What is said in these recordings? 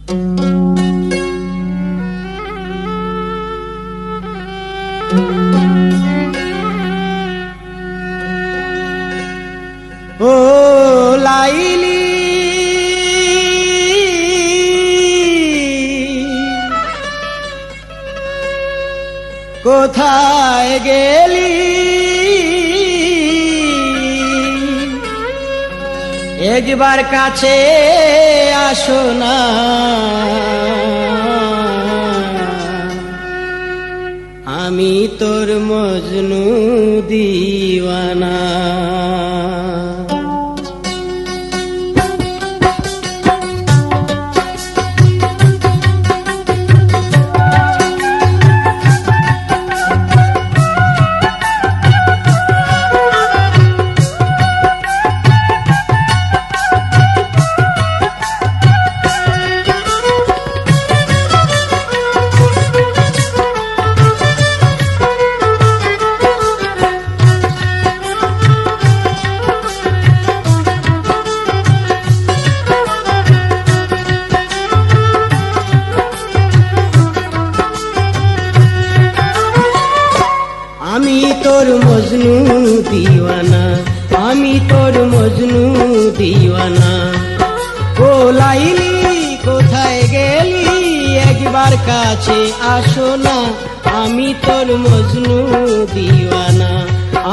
ও লাইলি কোথায় গেলি একবার কাছে আসো না আমি তোর মজনু দিওয়ানা আমি তোর মজনু দিওয়ানা আমি তোর মজনু দিওয়ানা ও লাইলি কোথায় গেলি একবার কাছে আসো না আমি তোর মজনু দিওয়ানা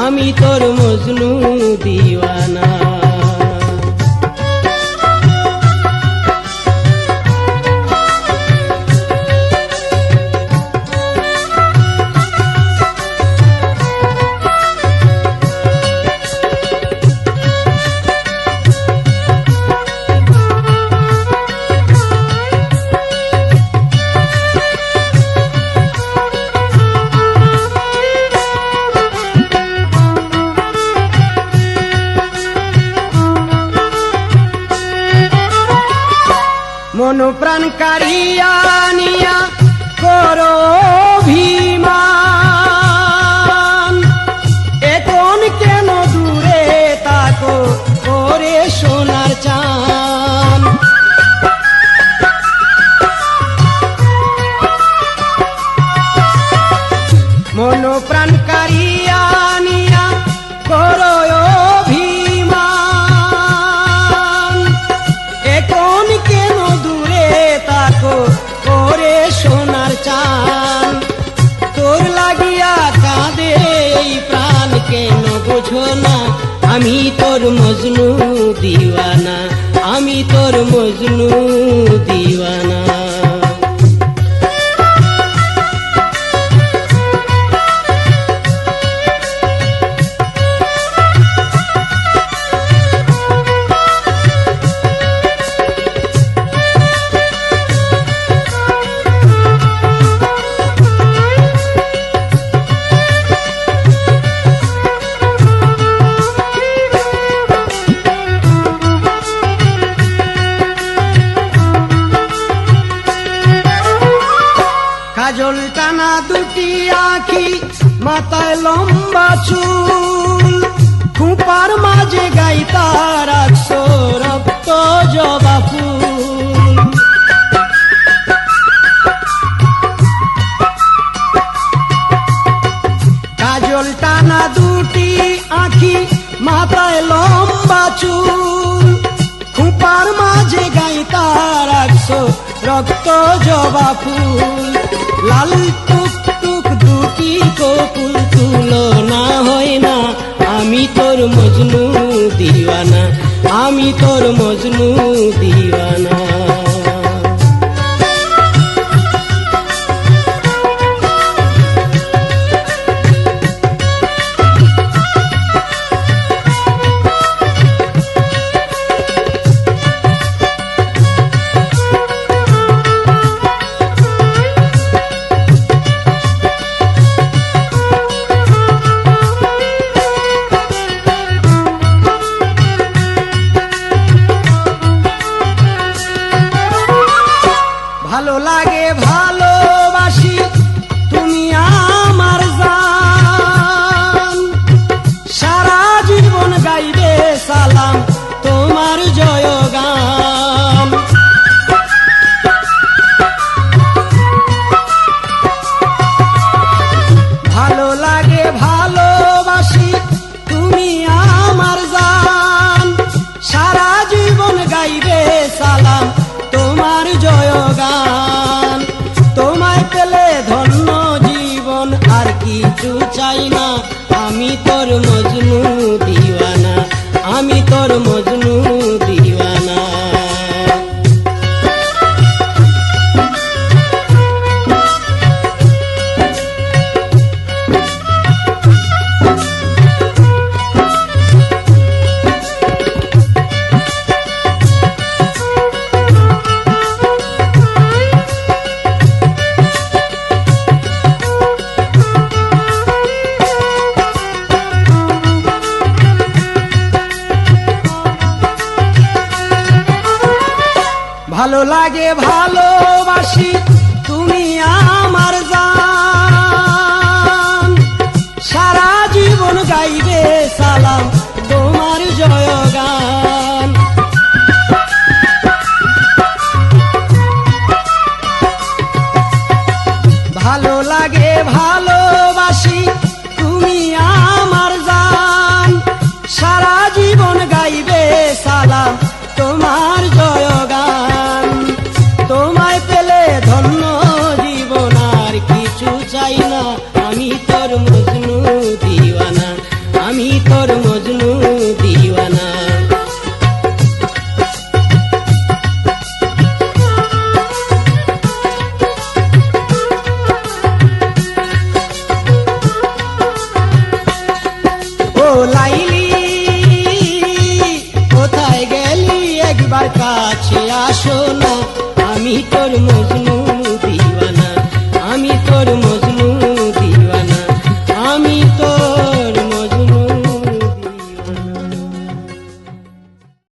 আমি তোর মজনু দিওয়ানা মন প্রাণ কারিয়া নিয়া করো অভিমান এখন কেন দূরে তাকো করে সোনার চান মন প্রাণ কারিয়া নিয়া করো অভিমান এখন কেন করে সোনার চান তোর লাগিয়া কাঁদে এই প্রাণ কেন বোঝো না আমি তোর মজনু দিওয়ানা আমি তোর মজনু দিওয়ানা কাজল টানা দুটি আঁখি মাথায় লম্বা চুল খুপার মাঝে গাইতা রাখছো রক্ত জবা ফুল কাজল টানা দুটি আঁখি মাথায় লম্বা চুল খুপার মাঝে গাইতা রাখছো রক্ত জবা ফুল লাল টুক টুক দুটি কপুল তুলনা হয় না আমি তোর মজনু দিওয়ানা আমি তোর মজনু দিওয়ানা ভালো লাগে ভালোবাসি তুমি আমার জান সারা জীবন গাইবে সালাম তোমার জয়গান আমি তোর মজনু দিওয়ানা, আমি তোর মজনু দিওয়ানা। ভালো লাগে ভালোবাসি তুমি আমার জান, সারা জীবন গাইবে সালাম তোমার জয়গান। ভালো লাগে ভালোবাসি তুমি আমার জান, সারা জীবন গাইবে সালাম তোমার জয়গান। তোমায় পেলে ধন্য জীবন আর কিছু চাই না, আমি তোর মজনু দিওয়ানা, আমি তোর মজনু দিওয়ানা। ও লাইলি কোথায় গেলি, একবার কাছে আসো না, আমি তোর মজনু